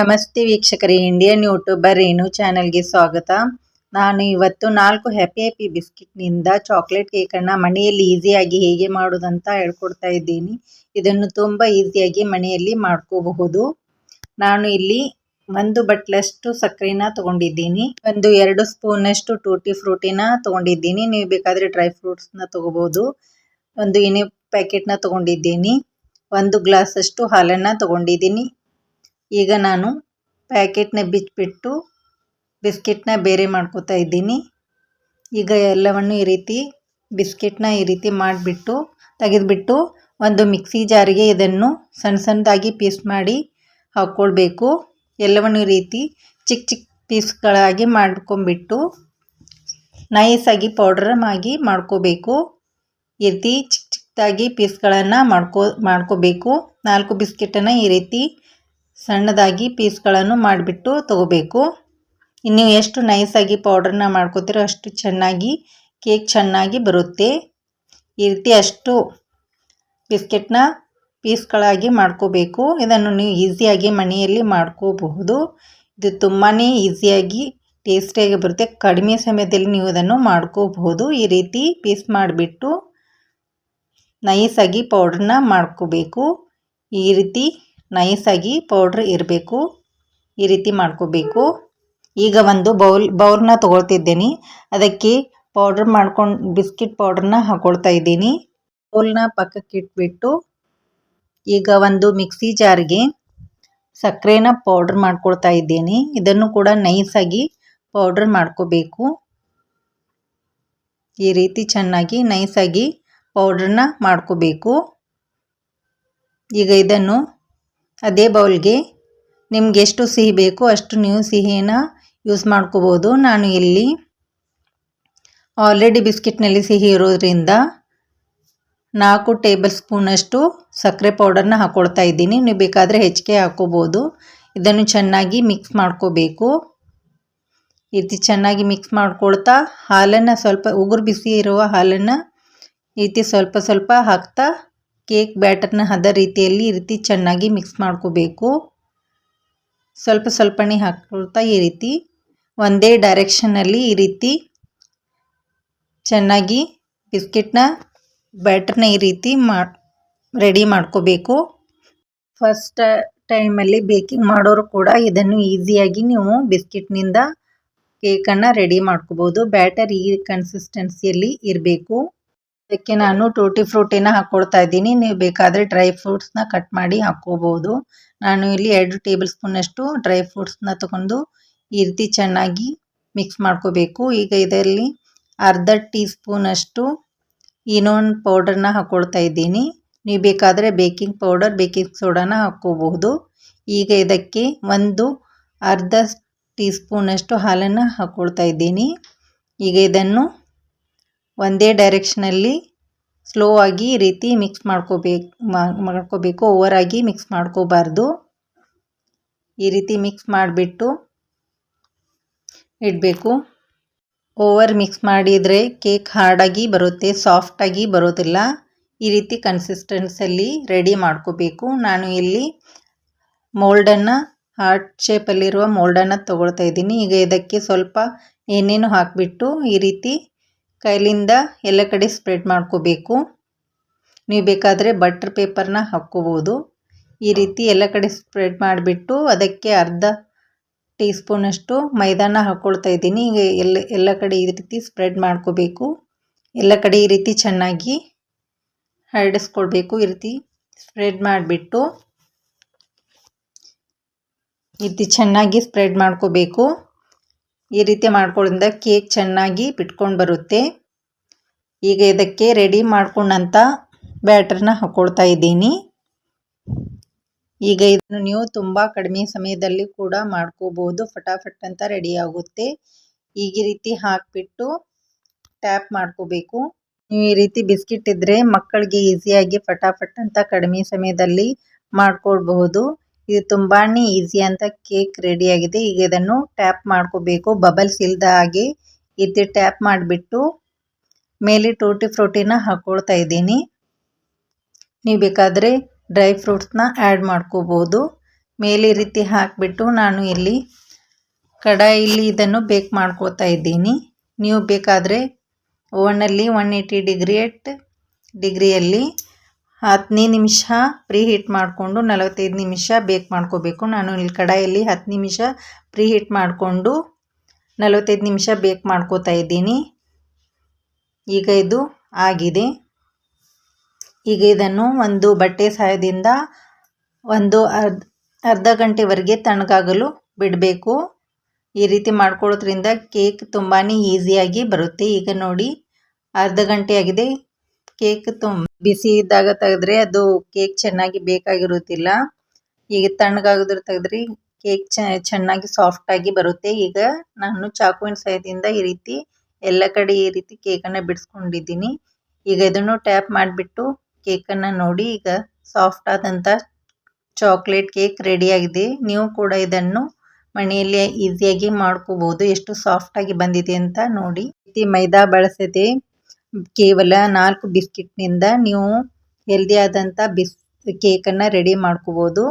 ನಮಸ್ತೆ ವೀಕ್ಷಕರೇ, Indian YouTuber ರೇಣು ಚಾನೆಲ್ಗೆ ಸ್ವಾಗತ. ನಾನು ಇವತ್ತು 4 ಹ್ಯಾಪಿ ಬಿಸ್ಕಿಟ್ನಿಂದ ಚಾಕ್ಲೇಟ್ ಕೇಕನ್ನು ಮನೆಯಲ್ಲಿ ಈಸಿಯಾಗಿ ಹೇಗೆ ಮಾಡೋದಂತ ಹೇಳ್ಕೊಡ್ತಾ ಇದ್ದೀನಿ. ಇದನ್ನು ತುಂಬ ಈಸಿಯಾಗಿ ಮನೆಯಲ್ಲಿ ಮಾಡ್ಕೋಬಹುದು. ನಾನು ಇಲ್ಲಿ 1 ಬಟ್ಲಷ್ಟು ಸಕ್ಕರೆನ ತಗೊಂಡಿದ್ದೀನಿ. 2 ಸ್ಪೂನಷ್ಟು ಟೂಟಿ ಫ್ರೂಟಿನ ತಗೊಂಡಿದ್ದೀನಿ. ನೀವು ಬೇಕಾದರೆ ಡ್ರೈ ಫ್ರೂಟ್ಸ್ನ ತಗೋಬಹುದು. 1 ಎಣ್ಣೆ ಪ್ಯಾಕೆಟ್ನ ತಗೊಂಡಿದ್ದೀನಿ. 1 ಗ್ಲಾಸಷ್ಟು ಹಾಲನ್ನು ತಗೊಂಡಿದ್ದೀನಿ. ಈಗ ನಾನು ಪ್ಯಾಕೆಟ್ನ ಬಿಚ್ಚಿಬಿಟ್ಟು ಬಿಸ್ಕೆಟ್ನ ಬೇರೆ ಮಾಡ್ಕೋತಾ ಇದ್ದೀನಿ. ಈಗ ಎಲ್ಲವನ್ನು ಈ ರೀತಿ ಬಿಸ್ಕೆಟ್ನ ಈ ರೀತಿ ಮಾಡಿಬಿಟ್ಟು ತೆಗೆದುಬಿಟ್ಟು ಒಂದು ಮಿಕ್ಸಿ ಜಾರಿಗೆ ಇದನ್ನು ಸಣ್ಣ ಸಣ್ಣದಾಗಿ ಪೀಸ್ ಮಾಡಿ ಹಾಕ್ಕೊಳ್ಬೇಕು. ಎಲ್ಲವನ್ನು ಈ ರೀತಿ ಚಿಕ್ಕ ಚಿಕ್ಕ ಪೀಸ್ಗಳಾಗಿ ಮಾಡ್ಕೊಂಬಿಟ್ಟು ನೈಸಾಗಿ ಪೌಡರ್ ಆಗಿ ಮಾಡ್ಕೋಬೇಕು. ಈ ರೀತಿ ಚಿಕ್ಕ ಚಿಕ್ಕದಾಗಿ ಪೀಸ್ಗಳನ್ನು ಮಾಡ್ಕೋಬೇಕು. 4 ಬಿಸ್ಕೆಟನ್ನು ಈ ರೀತಿ ಸಣ್ಣದಾಗಿ ಪೀಸ್ಗಳನ್ನು ಮಾಡಿಬಿಟ್ಟು ತಗೋಬೇಕು. ನೀವು ಎಷ್ಟು ನೈಸಾಗಿ ಪೌಡರ್ನ ಮಾಡ್ಕೋತೀರೋ ಅಷ್ಟು ಚೆನ್ನಾಗಿ ಕೇಕ್ ಚೆನ್ನಾಗಿ ಬರುತ್ತೆ. ಈ ರೀತಿ ಅಷ್ಟು ಬಿಸ್ಕೆಟ್ನ ಪೀಸ್ಗಳಾಗಿ ಮಾಡ್ಕೋಬೇಕು. ಇದನ್ನು ನೀವು ಈಸಿಯಾಗಿ ಮನೆಯಲ್ಲಿ ಮಾಡ್ಕೋಬಹುದು. ಇದು ತುಂಬಾ ಈಸಿಯಾಗಿ ಟೇಸ್ಟಿಯಾಗಿ ಬರುತ್ತೆ. ಕಡಿಮೆ ಸಮಯದಲ್ಲಿ ನೀವು ಇದನ್ನು ಮಾಡ್ಕೋಬಹುದು. ಈ ರೀತಿ ಪೀಸ್ ಮಾಡಿಬಿಟ್ಟು ನೈಸಾಗಿ ಪೌಡ್ರನ್ನ ಮಾಡ್ಕೋಬೇಕು. ಈ ರೀತಿ ನೈಸಾಗಿ ಪೌಡ್ರ್ ಇರಬೇಕು. ಈ ರೀತಿ ಮಾಡ್ಕೋಬೇಕು. ಈಗ ಒಂದು ಬೌಲ್ನ ತೊಗೊಳ್ತಿದ್ದೀನಿ. ಅದಕ್ಕೆ ಪೌಡ್ರ್ ಮಾಡ್ಕೊಂಡು ಬಿಸ್ಕಿಟ್ ಪೌಡ್ರನ್ನ ಹಾಕ್ಕೊಳ್ತಾ ಇದ್ದೀನಿ. ಬೌಲ್ನ ಪಕ್ಕಕ್ಕೆ ಇಟ್ಬಿಟ್ಟು ಈಗ ಒಂದು ಮಿಕ್ಸಿ ಜಾರ್ಗೆ ಸಕ್ಕರೆನ ಪೌಡ್ರ್ ಮಾಡ್ಕೊಳ್ತಾ ಇದ್ದೀನಿ. ಇದನ್ನು ಕೂಡ ನೈಸಾಗಿ ಪೌಡ್ರ್ ಮಾಡ್ಕೋಬೇಕು. ಈ ರೀತಿ ಚೆನ್ನಾಗಿ ನೈಸಾಗಿ ಪೌಡ್ರನ್ನ ಮಾಡ್ಕೋಬೇಕು. ಈಗ ಇದನ್ನು ಅದೇ ಬೌಲ್ಗೆ ನಿಮ್ಗೆ ಎಷ್ಟು ಸಿಹಿ ಬೇಕೋ ಅಷ್ಟು ನೀವು ಸಿಹಿನ ಯೂಸ್ ಮಾಡ್ಕೋಬೋದು. ನಾನು ಇಲ್ಲಿ ಆಲ್ರೆಡಿ ಬಿಸ್ಕಿಟ್ನಲ್ಲಿ ಸಿಹಿ ಇರೋದ್ರಿಂದ 4 ಟೇಬಲ್ ಸ್ಪೂನಷ್ಟು ಸಕ್ಕರೆ ಪೌಡರ್ನ ಹಾಕ್ಕೊಳ್ತಾ ಇದ್ದೀನಿ. ನೀವು ಬೇಕಾದರೆ ಹೆಚ್ಚಿಗೆ ಹಾಕ್ಕೋಬೋದು. ಇದನ್ನು ಚೆನ್ನಾಗಿ ಮಿಕ್ಸ್ ಮಾಡ್ಕೋಬೇಕು. ಈ ರೀತಿ ಚೆನ್ನಾಗಿ ಮಿಕ್ಸ್ ಮಾಡ್ಕೊಳ್ತಾ ಹಾಲನ್ನು ಸ್ವಲ್ಪ ಉಗುರು ಬಿಸಿ ಇರುವ ಹಾಲನ್ನು ಈ ರೀತಿ ಸ್ವಲ್ಪ ಸ್ವಲ್ಪ ಹಾಕ್ತಾ ಕೇಕ್ ಬ್ಯಾಟರ್ನ ಹದ ರೀತಿಯಲ್ಲಿ ಈ ರೀತಿ ಚೆನ್ನಾಗಿ ಮಿಕ್ಸ್ ಮಾಡ್ಕೋಬೇಕು. ಸ್ವಲ್ಪ ಸ್ವಲ್ಪನೇ ಹಾಕ್ಕೊಳ್ತಾ ಈ ರೀತಿ ಒಂದೇ ಡೈರೆಕ್ಷನಲ್ಲಿ ಈ ರೀತಿ ಚೆನ್ನಾಗಿ ಬಿಸ್ಕೆಟ್ನ ಬ್ಯಾಟರ್ನ ಈ ರೀತಿ ರೆಡಿ ಮಾಡ್ಕೋಬೇಕು. ಫಸ್ಟ್ ಟೈಮಲ್ಲಿ ಬೇಕಿಂಗ್ ಮಾಡೋರು ಕೂಡ ಇದನ್ನು ಈಸಿಯಾಗಿ ನೀವು ಬಿಸ್ಕೆಟ್ನಿಂದ ಕೇಕನ್ನು ರೆಡಿ ಮಾಡ್ಕೋಬೋದು. ಬ್ಯಾಟರ್ ಈ ಕನ್ಸಿಸ್ಟೆನ್ಸಿಯಲ್ಲಿ ಇರಬೇಕು. ಅದಕ್ಕೆ ನಾನು ಟೂಟಿ ಫ್ರೂಟಿನ ಹಾಕ್ಕೊಳ್ತಾ ಇದ್ದೀನಿ. ನೀವು ಬೇಕಾದರೆ ಡ್ರೈ ಫ್ರೂಟ್ಸ್ನ ಕಟ್ ಮಾಡಿ ಹಾಕ್ಕೋಬೋದು. ನಾನು ಇಲ್ಲಿ 2 ಟೇಬಲ್ ಸ್ಪೂನಷ್ಟು ಡ್ರೈ ಫ್ರೂಟ್ಸ್ನ ತಗೊಂಡು ಈ ರೀತಿ ಚೆನ್ನಾಗಿ ಮಿಕ್ಸ್ ಮಾಡ್ಕೋಬೇಕು. ಈಗ ಇದರಲ್ಲಿ ಅರ್ಧ ಟೀ ಸ್ಪೂನಷ್ಟು ಇನೋನ್ ಪೌಡರ್ನ ಹಾಕ್ಕೊಳ್ತಾ ಇದ್ದೀನಿ. ನೀವು ಬೇಕಾದರೆ ಬೇಕಿಂಗ್ ಪೌಡರ್ ಬೇಕಿಂಗ್ ಸೋಡಾನ ಹಾಕ್ಕೋಬಹುದು. ಈಗ ಇದಕ್ಕೆ ಅರ್ಧ ಟೀ ಸ್ಪೂನಷ್ಟು ಹಾಲನ್ನು ಹಾಕ್ಕೊಳ್ತಾ ಇದ್ದೀನಿ. ಈಗ ಇದನ್ನು ಒಂದೇ ಡೈರೆಕ್ಷನಲ್ಲಿ ಸ್ಲೋ ಆಗಿ ಈ ರೀತಿ ಮಿಕ್ಸ್ ಮಾಡ್ಕೋಬೇಕು. ಓವರಾಗಿ ಮಿಕ್ಸ್ ಮಾಡ್ಕೋಬಾರ್ದು. ಈ ರೀತಿ ಮಿಕ್ಸ್ ಮಾಡಿಬಿಟ್ಟು ಇಡಬೇಕು. ಓವರ್ ಮಿಕ್ಸ್ ಮಾಡಿದರೆ ಕೇಕ್ ಹಾರ್ಡಾಗಿ ಬರುತ್ತೆ, ಸಾಫ್ಟಾಗಿ ಬರೋದಿಲ್ಲ. ಈ ರೀತಿ ಕನ್ಸಿಸ್ಟೆನ್ಸಲ್ಲಿ ರೆಡಿ ಮಾಡ್ಕೋಬೇಕು. ನಾನು ಇಲ್ಲಿ ಮೋಲ್ಡನ್ನು ಹಾರ್ಟ್ ಶೇಪಲ್ಲಿರುವ ಮೋಲ್ಡನ್ನು ತಗೊಳ್ತಾ ಇದ್ದೀನಿ. ಈಗ ಇದಕ್ಕೆ ಸ್ವಲ್ಪ ಎಣ್ಣೆನೂ ಹಾಕಿಬಿಟ್ಟು ಈ ರೀತಿ ಕೈಲಿಂದ ಎಲ್ಲ ಕಡೆ ಸ್ಪ್ರೆಡ್ ಮಾಡ್ಕೋಬೇಕು. ನೀವು ಬೇಕಾದರೆ ಬಟರ್ ಪೇಪರ್ನ ಹಾಕ್ಕೋಬೋದು. ಈ ರೀತಿ ಎಲ್ಲ ಕಡೆ ಸ್ಪ್ರೆಡ್ ಮಾಡಿಬಿಟ್ಟು ಅದಕ್ಕೆ ಅರ್ಧ ಟೀ ಸ್ಪೂನಷ್ಟು ಮೈದಾನ ಹಾಕ್ಕೊಳ್ತಾ ಇದ್ದೀನಿ. ಈಗ ಎಲ್ಲ ಕಡೆ ಈ ರೀತಿ ಸ್ಪ್ರೆಡ್ ಮಾಡ್ಕೋಬೇಕು. ಎಲ್ಲ ಕಡೆ ಈ ರೀತಿ ಚೆನ್ನಾಗಿ ಹರಡಿಸ್ಕೊಳ್ಬೇಕು. ಈ ರೀತಿ ಸ್ಪ್ರೆಡ್ ಮಾಡಿಬಿಟ್ಟು ಈ ರೀತಿ ಚೆನ್ನಾಗಿ ಸ್ಪ್ರೆಡ್ ಮಾಡ್ಕೋಬೇಕು. ಈ ರೀತಿ ಮಾಡ್ಕೊಳ್ಳೋದ್ರಿಂದ ಕೇಕ್ ಚೆನ್ನಾಗಿ ಬಿಟ್ಕೊಂಡು ಬರುತ್ತೆ. ಈಗ ಇದಕ್ಕೆ ರೆಡಿ ಮಾಡ್ಕೊಂಡಂಥ ಬ್ಯಾಟರ್ನ ಹಾಕ್ಕೊಳ್ತಾ ಇದ್ದೀನಿ. ಈಗ ಇದನ್ನು ನೀವು ತುಂಬ ಕಡಿಮೆ ಸಮಯದಲ್ಲಿ ಕೂಡ ಮಾಡ್ಕೋಬೋದು. ಫಟಾಫಟ್ ಅಂತ ರೆಡಿ ಆಗುತ್ತೆ. ಈಗ ಈ ರೀತಿ ಹಾಕಿಬಿಟ್ಟು ಟ್ಯಾಪ್ ಮಾಡ್ಕೋಬೇಕು. ನೀವು ಈ ರೀತಿ ಬಿಸ್ಕಿಟ್ ಇದ್ದರೆ ಮಕ್ಕಳಿಗೆ ಈಸಿಯಾಗಿ ಫಟಾಫಟ್ ಅಂತ ಕಡಿಮೆ ಸಮಯದಲ್ಲಿ ಮಾಡ್ಕೊಳ್ಬಹುದು. ಇದು ತುಂಬಾ ಈಸಿ ಅಂತ ಕೇಕ್ ರೆಡಿಯಾಗಿದೆ. ಈಗ ಇದನ್ನು ಟ್ಯಾಪ್ ಮಾಡ್ಕೋಬೇಕು. ಬಬಲ್ಸ್ ಇಲ್ಲದ ಹಾಗೆ ಈ ರೀತಿ ಟ್ಯಾಪ್ ಮಾಡಿಬಿಟ್ಟು ಮೇಲೆ ಟೂಟಿ ಫ್ರೂಟಿನ ಹಾಕ್ಕೊಳ್ತಾ ಇದ್ದೀನಿ. ನೀವು ಬೇಕಾದರೆ ಡ್ರೈ ಫ್ರೂಟ್ಸ್ನ ಆ್ಯಡ್ ಮಾಡ್ಕೋಬೋದು. ಮೇಲೆ ಈ ರೀತಿ ಹಾಕಿಬಿಟ್ಟು ನಾನು ಇಲ್ಲಿ ಕಡಾಯಿಲಿ ಇದನ್ನು ಬೇಕ್ ಮಾಡ್ಕೋತಾ ಇದ್ದೀನಿ. ನೀವು ಬೇಕಾದರೆ ಓವನಲ್ಲಿ 180 ಡಿಗ್ರಿಯಲ್ಲಿ 15 ನಿಮಿಷ ಪ್ರೀ ಹೀಟ್ ಮಾಡಿಕೊಂಡು 45 ನಿಮಿಷ ಬೇಕ್ ಮಾಡ್ಕೋಬೇಕು. ನಾನು ಇಲ್ಲಿ ಕಡಾಯಲ್ಲಿ 10 ನಿಮಿಷ ಪ್ರೀ ಹೀಟ್ ಮಾಡಿಕೊಂಡು 45 ನಿಮಿಷ ಬೇಕ್ ಮಾಡ್ಕೋತಾ ಇದ್ದೀನಿ. ಈಗ ಇದು ಆಗಿದೆ. ಈಗ ಇದನ್ನು ಒಂದು ಬಟ್ಟೆ ಸಹಾಯದಿಂದ ಒಂದು ಅರ್ಧ ಗಂಟೆವರೆಗೆ ತಣ್ಣಗಾಗಲು ಬಿಡಬೇಕು. ಈ ರೀತಿ ಮಾಡ್ಕೊಳ್ಳೋದ್ರಿಂದ ಕೇಕ್ ತುಂಬಾ ಈಸಿಯಾಗಿ ಬರುತ್ತೆ. ಈಗ ನೋಡಿ ಅರ್ಧ ಗಂಟೆ ಆಗಿದೆ. ಕೇಕ್ ಬಿಸಿ ಇದ್ದಾಗ ತೆಗೆದ್ರೆ ಅದು ಕೇಕ್ ಚೆನ್ನಾಗಿ ಬೇಕಾಗಿರುತ್ತಿಲ್ಲ. ಈಗ ತಣ್ಣಗಾಗೋದ್ರ ತೆಗೆದ್ರೆ ಕೇಕ್ ಚೆನ್ನಾಗಿ ಸಾಫ್ಟಾಗಿ ಬರುತ್ತೆ. ಈಗ ನಾನು ಚಾಕುವಿನ ಸಹಾಯದಿಂದ ಈ ರೀತಿ ಎಲ್ಲ ಕಡೆ ಈ ರೀತಿ ಕೇಕನ್ನು ಬಿಡಿಸ್ಕೊಂಡಿದ್ದೀನಿ. ಈಗ ಇದನ್ನು ಟ್ಯಾಪ್ ಮಾಡಿಬಿಟ್ಟು ಕೇಕನ್ನು ನೋಡಿ, ಈಗ ಸಾಫ್ಟ್ ಆದಂಥ ಚಾಕ್ಲೇಟ್ ಕೇಕ್ ರೆಡಿಯಾಗಿದೆ. ನೀವು ಕೂಡ ಇದನ್ನು ಮನೆಯಲ್ಲಿ ಈಸಿಯಾಗಿ ಮಾಡ್ಕೋಬಹುದು. ಎಷ್ಟು ಸಾಫ್ಟಾಗಿ ಬಂದಿದೆ ಅಂತ ನೋಡಿ. ಮೈದಾ ಬಳಸದೆ ಕೇವಲ 4 ಬಿಸ್ಕಿಟ್ನಿಂದ ನೀವು ಹೆಲ್ದಿ ಆದಂಥ ಕೇಕನ್ನು ರೆಡಿ ಮಾಡ್ಕೋಬೋದು.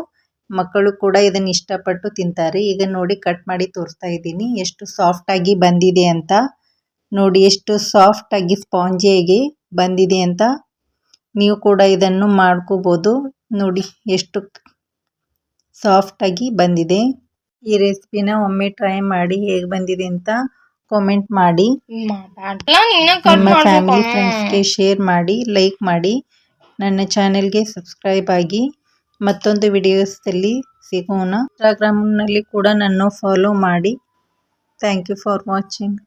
ಮಕ್ಕಳು ಕೂಡ ಇದನ್ನು ಇಷ್ಟಪಟ್ಟು ತಿಂತಾರೆ. ಈಗ ನೋಡಿ ಕಟ್ ಮಾಡಿ ತೋರಿಸ್ತಾ ಇದ್ದೀನಿ ಎಷ್ಟು ಸಾಫ್ಟಾಗಿ ಬಂದಿದೆ ಅಂತ. ನೋಡಿ ಎಷ್ಟು ಸಾಫ್ಟಾಗಿ ಸ್ಪಾಂಜಿಯಾಗಿ ಬಂದಿದೆ ಅಂತ. ನೀವು ಕೂಡ ಇದನ್ನು ಮಾಡ್ಕೋಬೋದು. ನೋಡಿ ಎಷ್ಟು ಸಾಫ್ಟಾಗಿ ಬಂದಿದೆ. ಈ ರೆಸಿಪಿನ ಒಮ್ಮೆ ಟ್ರೈ ಮಾಡಿ ಹೇಗೆ ಬಂದಿದೆ ಅಂತ ಕಾಮೆಂಟ್ ಮಾಡಿ. ನಿಮ್ಮ ಫ್ಯಾಮಿಲಿ ಫ್ರೆಂಡ್ಸ್ಗೆ ಶೇರ್ ಮಾಡಿ, ಲೈಕ್ ಮಾಡಿ. ನನ್ನ ಚಾನೆಲ್ಗೆ ಸಬ್ಸ್ಕ್ರೈಬ್ ಆಗಿ. ಮತ್ತೊಂದು ವಿಡಿಯೋಸ್ದಲ್ಲಿ ಸಿಗೋಣ. ಇನ್ಸ್ಟಾಗ್ರಾಮ್ನಲ್ಲಿ ಕೂಡ ನನ್ನ ಫಾಲೋ ಮಾಡಿ. Thank you for watching.